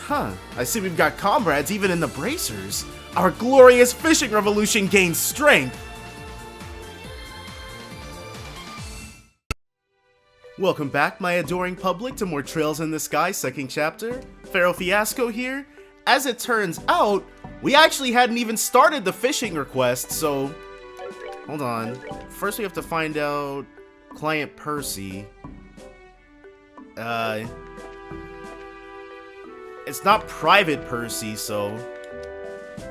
Huh, I see we've got comrades even in the bracers. Our glorious fishing revolution gains strength. Welcome back, my adoring public, to more Trails in the Sky second chapter. Pharaoh Fiasco here. As it turns out, we actually hadn't even started the fishing request, so... Hold on. First we have to find out... Client Percy. It's not Private Percy, so...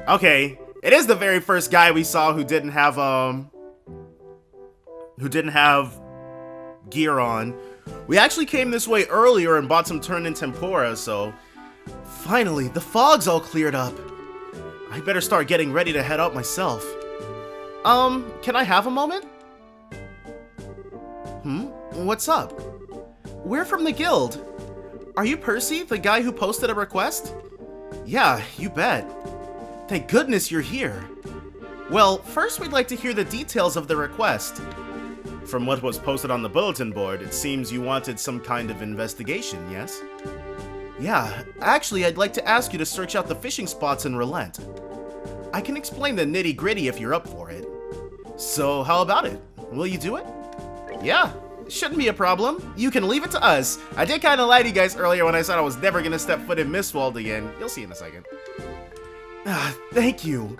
Okay, it is the very first guy we saw who didn't have, gear on. We actually came this way earlier and bought some turned in tempura, so... Finally, the fog's all cleared up. I better start getting ready to head out myself. Can I have a moment? What's up? We're from the guild. Are you Percy, the guy who posted a request? Yeah, you bet. Thank goodness you're here. Well, first we'd like to hear the details of the request. From what was posted on the bulletin board, it seems you wanted some kind of investigation, yes? Yeah, actually I'd like to ask you to search out the fishing spots and relent. I can explain the nitty-gritty if you're up for it. So how about it? Will you do it? Yeah, shouldn't be a problem. You can leave it to us. I did kind of lie to you guys earlier when I said I was never going to step foot in Mistwald again. You'll see in a second. Thank you.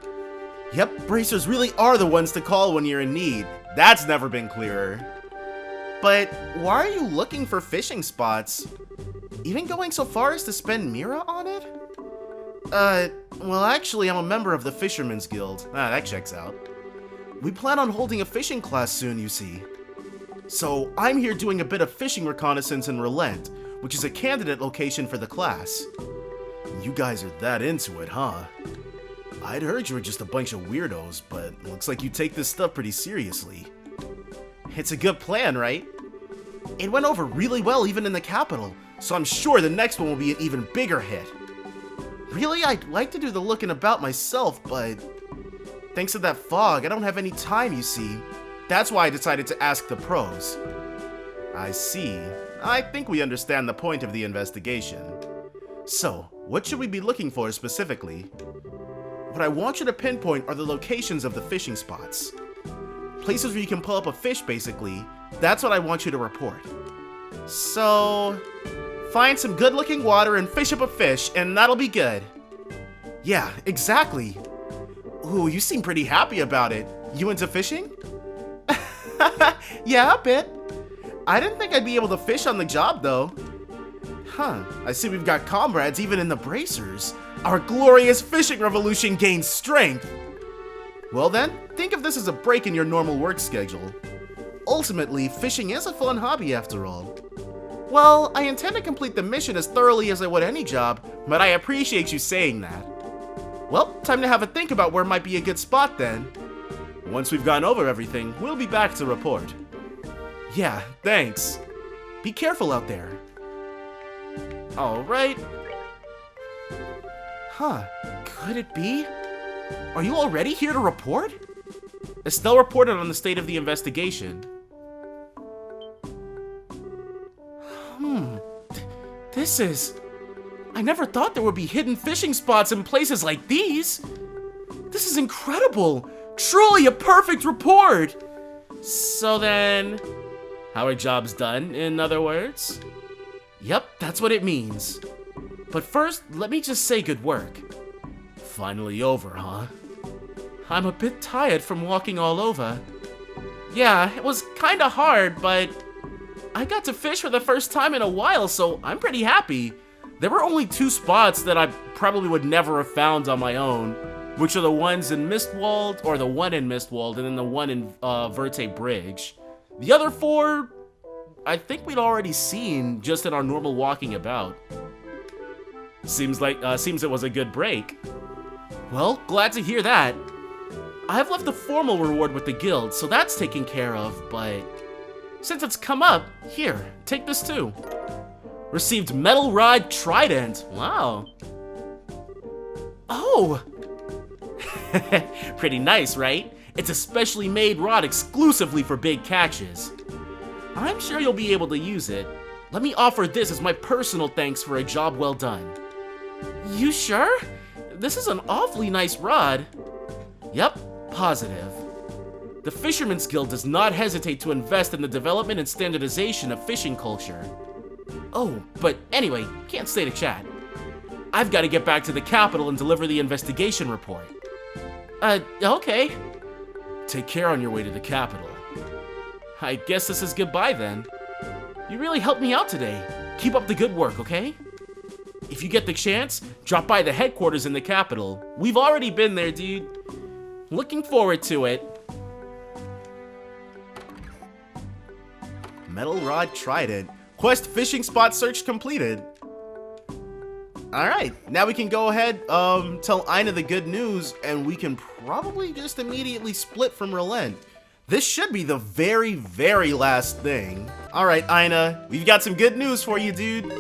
Yep, bracers really are the ones to call when you're in need. That's never been clearer. But why are you looking for fishing spots? Even going so far as to spend Mira on it? Well actually I'm a member of the Fisherman's Guild. That checks out. We plan on holding a fishing class soon, you see. So I'm here doing a bit of fishing reconnaissance in Relent, which is a candidate location for the class. You guys are that into it, huh? I'd heard you were just a bunch of weirdos, but looks like you take this stuff pretty seriously. It's a good plan, right? It went over really well even in the capital, so I'm sure the next one will be an even bigger hit. Really, I'd like to do the looking about myself, but thanks to that fog, I don't have any time, you see. That's why I decided to ask the pros. I see. I think we understand the point of the investigation. So, what should we be looking for specifically? What I want you to pinpoint are the locations of the fishing spots. Places where you can pull up a fish, basically. That's what I want you to report. So, find some good-looking water and fish up a fish, and that'll be good. Yeah, exactly. Ooh, you seem pretty happy about it. You into fishing? Yeah, a bit. I didn't think I'd be able to fish on the job, though. Huh, I see we've got comrades even in the bracers. Our glorious fishing revolution gains strength. Well then, think of this as a break in your normal work schedule. Ultimately, fishing is a fun hobby after all. Well, I intend to complete the mission as thoroughly as I would any job, but I appreciate you saying that. Well, time to have a think about where might be a good spot then. Once we've gone over everything, we'll be back to report. Yeah, thanks. Be careful out there. Alright. Huh, could it be? Are you already here to report? Estelle reported on the state of the investigation. This is... I never thought there would be hidden fishing spots in places like these. This is incredible. Truly a perfect report. So then... Our job's done, in other words? Yep, that's what it means. But first, let me just say good work. Finally over, huh? I'm a bit tired from walking all over. Yeah, it was kinda hard, but I got to fish for the first time in a while, so I'm pretty happy. There were only 2 spots that I probably would never have found on my own, which are the ones in Mistwald, or the one in Mistwald, and then the one in Verte Bridge. The other 4, I think we'd already seen just in our normal walking about. Seems it was a good break. Well, glad to hear that. I have left a formal reward with the guild, so that's taken care of, but since it's come up, here, take this too. Received Metal Rod Trident. Wow. Oh! Pretty nice, right? It's a specially made rod exclusively for big catches. I'm sure you'll be able to use it. Let me offer this as my personal thanks for a job well done. You sure? This is an awfully nice rod. Yep, positive. The Fisherman's Guild does not hesitate to invest in the development and standardization of fishing culture. Oh, but anyway, can't stay to chat. I've got to get back to the capital and deliver the investigation report. Okay. Take care on your way to the capital. I guess this is goodbye then. You really helped me out today. Keep up the good work, okay? If you get the chance, drop by the headquarters in the capital. We've already been there, dude. Looking forward to it. Metal Rod Trident. Quest fishing spot search completed. Alright, now we can go ahead, tell Ina the good news, and we can probably just immediately split from Relent. This should be the very, very last thing. Alright, Ina, we've got some good news for you, dude.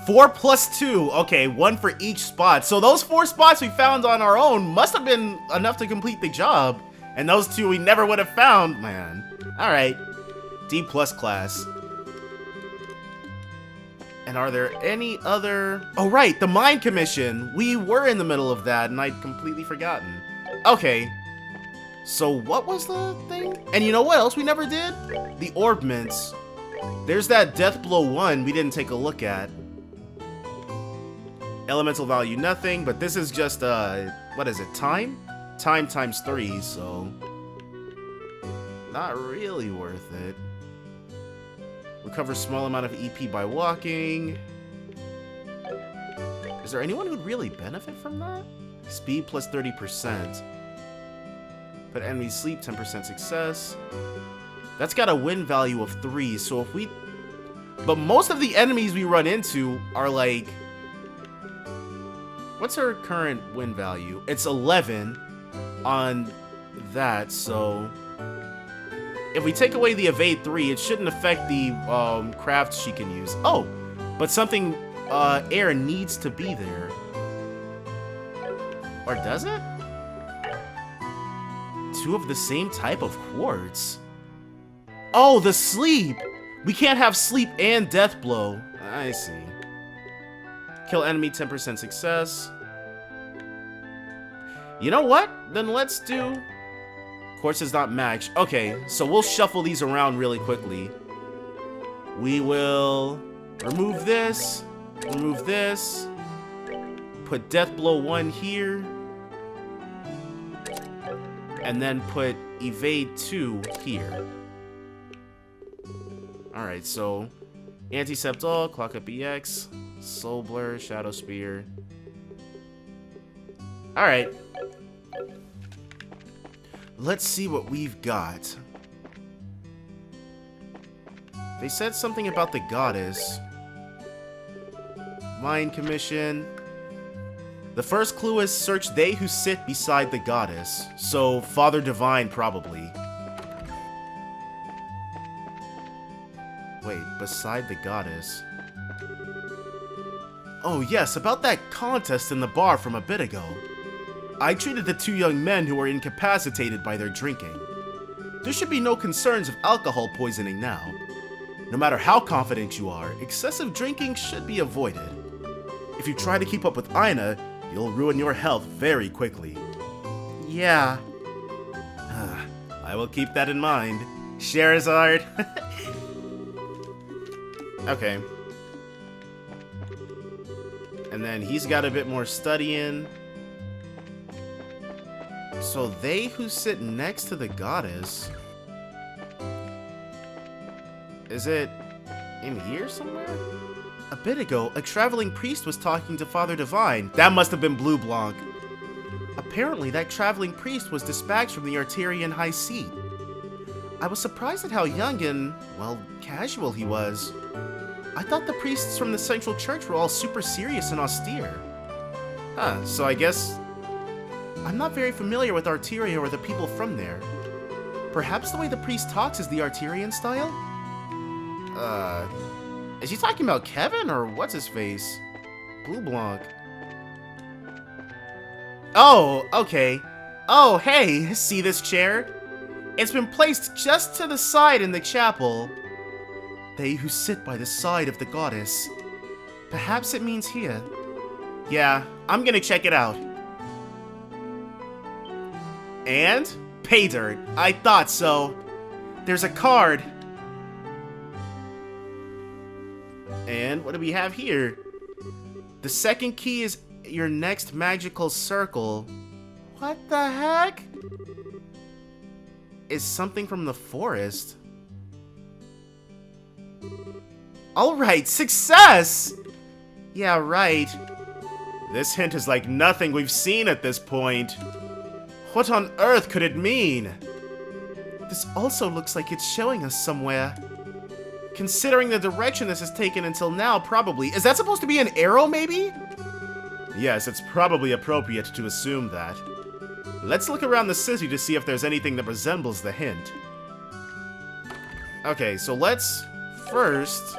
4 plus 2. Okay, 1 for each spot. So those 4 spots we found on our own must have been enough to complete the job. And those 2 we never would have found, man. Alright, D plus class. And are there any other... Oh, right, the Mine Commission. We were in the middle of that, and I'd completely forgotten. Okay. So what was the thing? And you know what else we never did? The Orb Mints. There's that Death Blow 1 we didn't take a look at. Elemental value, nothing, but this is just, what is it, time? Time times 3, so... not really worth it. Recover small amount of EP by walking. Is there anyone who'd really benefit from that? Speed plus 30%. Put enemies sleep, 10% success. That's got a win value of 3, so if we... But most of the enemies we run into are like... What's her current win value? It's 11 on that, so... If we take away the evade 3, it shouldn't affect the crafts she can use. Oh, but something air needs to be there. Or does it? 2 of the same type of quartz. Oh, the sleep! We can't have sleep and death blow. I see. Kill enemy, 10% success. You know what? Then let's do... Quartz does not match. Okay, so we'll shuffle these around really quickly. We will remove this, put Death Blow 1 here, and then put Evade 2 here. Alright, so Anticept All, Clock Up EX, Soul Blur, Shadow Spear. Alright. Let's see what we've got. They said something about the goddess. Mine Commission. The first clue is search they who sit beside the goddess. So, Father Divine, probably. Wait, beside the goddess. Oh yes, about that contest in the bar from a bit ago. I treated the 2 young men who were incapacitated by their drinking. There should be no concerns of alcohol poisoning now. No matter how confident you are, excessive drinking should be avoided. If you try to keep up with Ina, you'll ruin your health very quickly. Yeah. I will keep that in mind. Sherazard. Okay. And then he's got a bit more studying. So they who sit next to the goddess... Is it in here somewhere? A bit ago, a traveling priest was talking to Father Divine. That must have been Bleublanc. Apparently, that traveling priest was dispatched from the Arterian High Seat. I was surprised at how young and, well, casual he was. I thought the priests from the Central Church were all super serious and austere. So I guess... I'm not very familiar with Arteria or the people from there. Perhaps the way the priest talks is the Arterian style? Is he talking about Kevin or what's his face? Bleublanc. Oh, okay. Oh, hey, see this chair? It's been placed just to the side in the chapel. They who sit by the side of the goddess. Perhaps it means here. Yeah, I'm gonna check it out. And? Pay dirt. I thought so. There's a card. And what do we have here? The second key is your next magical circle. What the heck? Is something from the forest. Alright, success! Yeah, right. This hint is like nothing we've seen at this point. What on earth could it mean? This also looks like it's showing us somewhere. Considering the direction this has taken until now, probably. Is that supposed to be an arrow, maybe? Yes, it's probably appropriate to assume that. Let's look around the city to see if there's anything that resembles the hint. Okay, so let's first...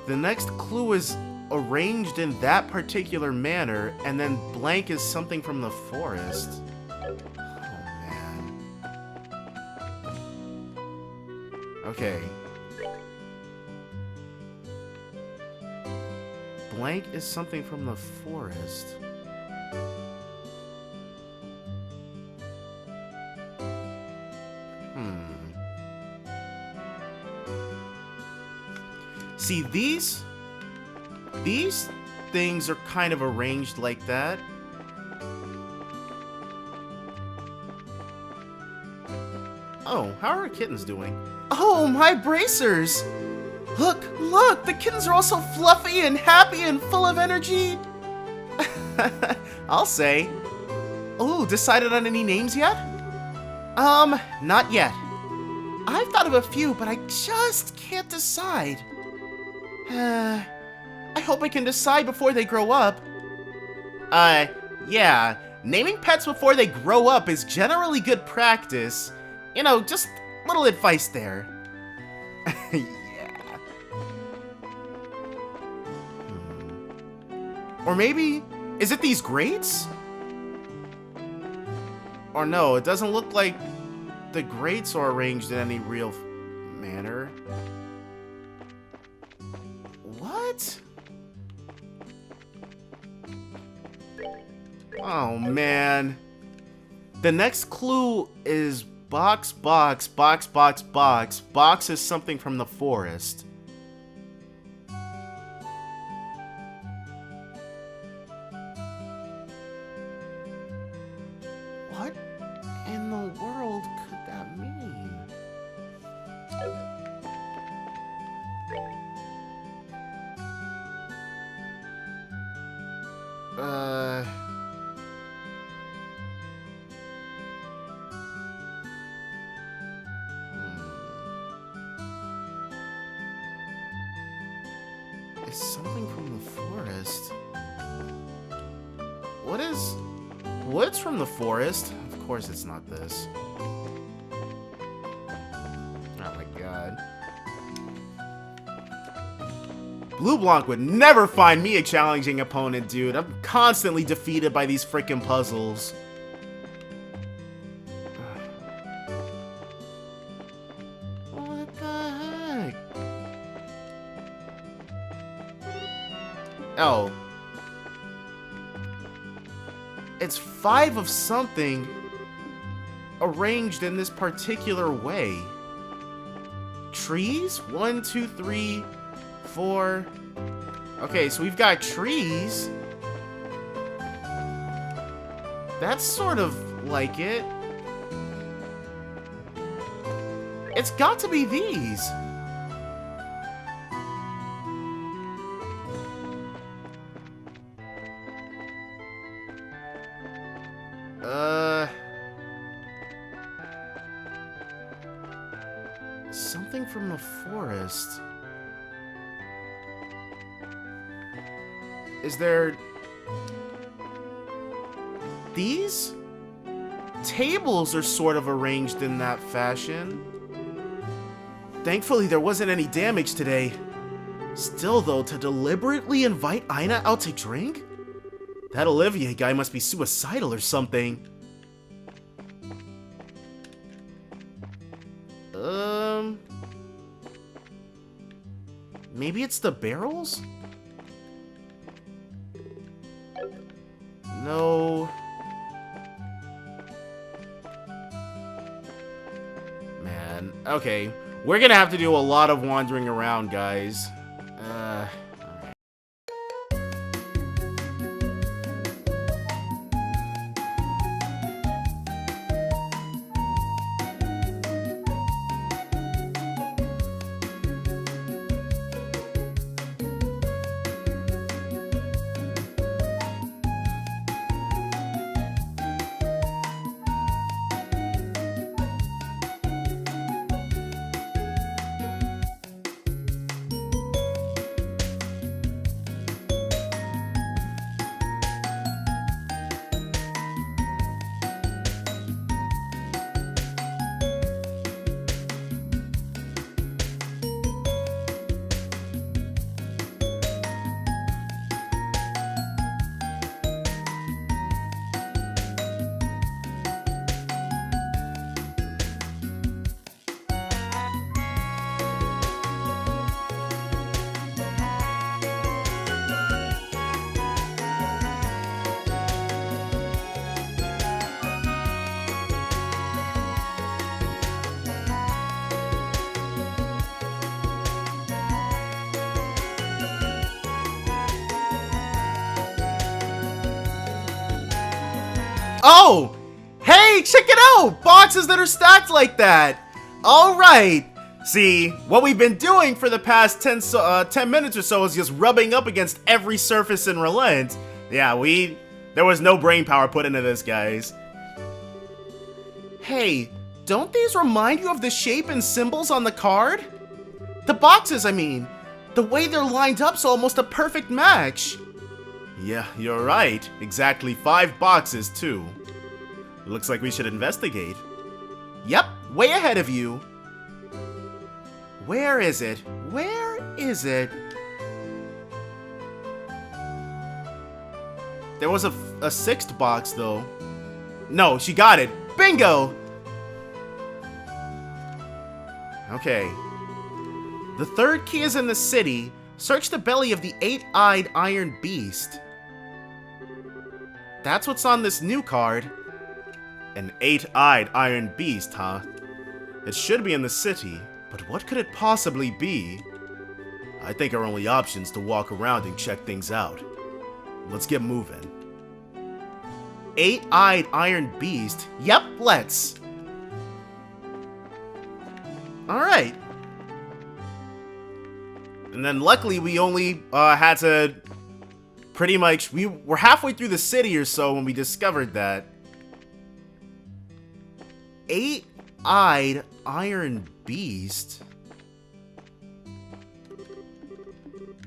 The next clue is arranged in that particular manner, and then blank is something from the forest. Oh, man. Okay. Blank is something from the forest. See, these things are kind of arranged like that. Oh, how are our kittens doing? Oh, my bracers! Look, look! The kittens are also fluffy and happy and full of energy! I'll say. Oh, decided on any names yet? Not yet. I've thought of a few, but I just can't decide. I hope I can decide before they grow up. Yeah. Naming pets before they grow up is generally good practice. You know, just little advice there. Yeah. Or maybe, is it these grates? Or no, it doesn't look like the grates are arranged in any real manner. What? Oh, man. The next clue is box, box, box, box, box. Box is something from the forest. What in the world could that mean? It's something from the forest. What's from the forest? Of course it's not this. Oh my god. Bleublanc would never find me a challenging opponent, dude. I'm constantly defeated by these frickin' puzzles. What the heck? Oh. It's 5 of something arranged in this particular way. Trees? 1, 2, 3, 4. Okay, so we've got trees. That's sort of like it. It's got to be these. Something from the forest. Is there... These? Tables are sort of arranged in that fashion. Thankfully, there wasn't any damage today. Still, though, to deliberately invite Ina out to drink? That Olivier guy must be suicidal or something. Maybe it's the barrels? No. Man, okay. We're gonna have to do a lot of wandering around, guys. Oh! Hey, check it out! Boxes that are stacked like that! Alright! See, what we've been doing for the past 10 minutes or so is just rubbing up against every surface in Relent. Yeah, there was no brain power put into this, guys. Hey, don't these remind you of the shape and symbols on the card? The boxes, I mean. The way they're lined up's almost a perfect match. Yeah, you're right. Exactly 5 boxes, too. Looks like we should investigate. Yep, way ahead of you. Where is it? Where is it? There was a 6th box, though. No, she got it. Bingo! Okay. The 3rd key is in the city. Search the belly of the 8-eyed iron beast. That's what's on this new card. An 8-eyed iron beast, huh? It should be in the city, but what could it possibly be? I think our only option is to walk around and check things out. Let's get moving. 8-eyed iron beast? Yep, let's. Alright. And then luckily we only had to pretty much, we were halfway through the city or so when we discovered that. 8-eyed iron beast?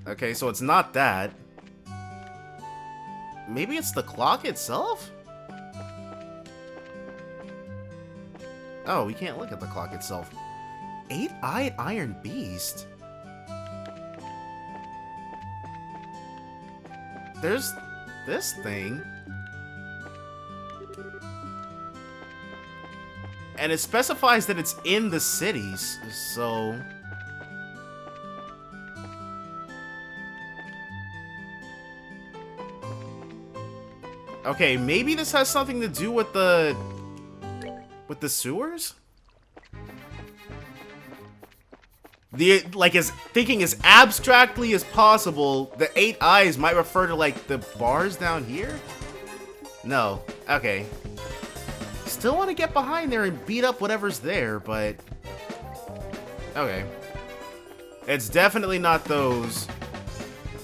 Okay, so it's not that. Maybe it's the clock itself? Oh, we can't look at the clock itself. 8-eyed iron beast? There's this thing. And it specifies that it's in the cities, so... Okay, maybe this has something to do with the sewers? Thinking as abstractly as possible, the 8 eyes might refer to, like, the bars down here? No. Okay. Still want to get behind there and beat up whatever's there, but... Okay. It's definitely not those.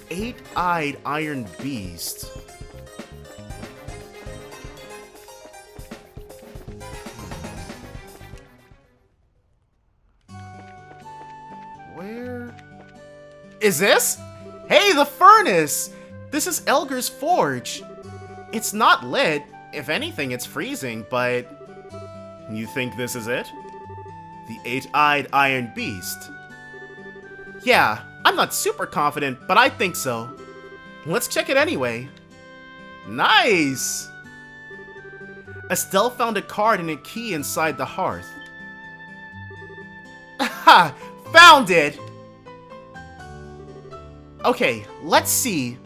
8-eyed iron beast. Where is this? Hey, the furnace! This is Elgar's forge. It's not lit. If anything, it's freezing, but... You think this is it? The 8-eyed iron beast? Yeah, I'm not super confident, but I think so. Let's check it anyway. Nice! Estelle found a card and a key inside the hearth. Ha! Found it! Okay, let's see.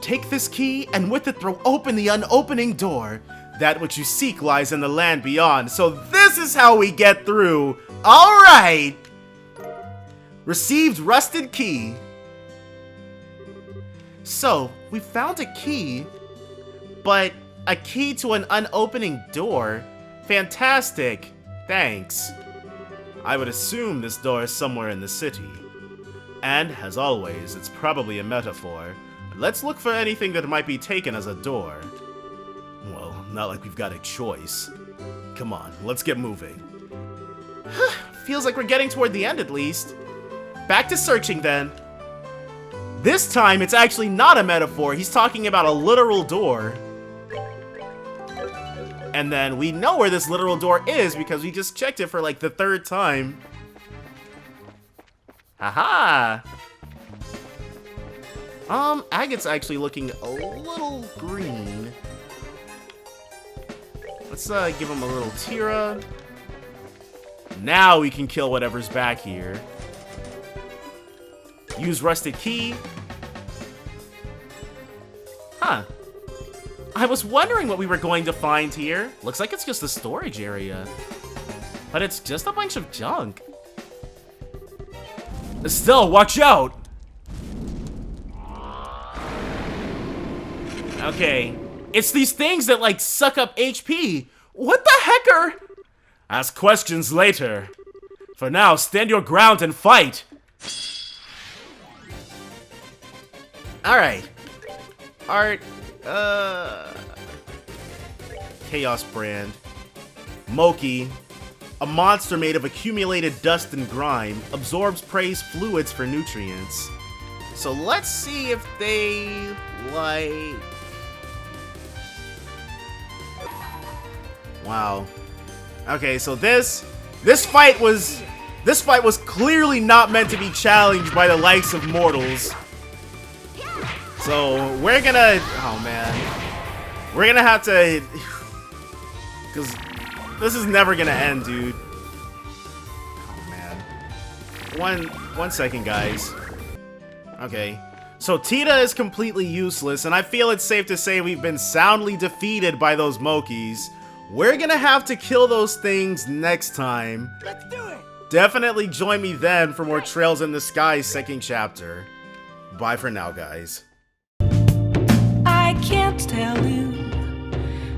Take this key, and with it throw open the unopening door. That which you seek lies in the land beyond. So this is how we get through. Alright! Received rusted key. So, we found a key, but a key to an unopening door? Fantastic. Thanks. I would assume this door is somewhere in the city. And, as always, it's probably a metaphor. Let's look for anything that might be taken as a door. Well, not like we've got a choice. Come on, let's get moving. Feels like we're getting toward the end at least. Back to searching then. This time, it's actually not a metaphor. He's talking about a literal door. And then we know where this literal door is because we just checked it for like the 3rd time. Haha! Agate's actually looking a little green. Let's give him a little Tira. Now we can kill whatever's back here. Use rusted key. Huh. I was wondering what we were going to find here. Looks like it's just a storage area. But it's just a bunch of junk. Still, watch out! Okay. It's these things that, like, suck up HP. What the heck are... Ask questions later. For now, stand your ground and fight. Alright. Art, Chaos Brand. Moukis. A monster made of accumulated dust and grime. Absorbs prey's fluids for nutrients. So let's see if they, like... Wow. Okay, so this fight was clearly not meant to be challenged by the likes of mortals. So we're gonna, oh man, we're gonna have to, because this is never gonna end, dude. Oh man, one second, guys. Okay, so Tita is completely useless, and I feel it's safe to say we've been soundly defeated by those Moukis. We're gonna have to kill those things next time. Let's do it! Definitely join me then for more Trails in the Sky 2nd chapter. Bye for now, guys. I can't tell you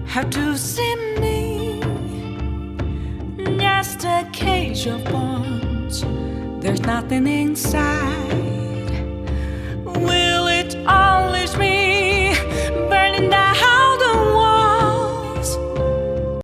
how to see me. Just a cage of bones. There's nothing inside.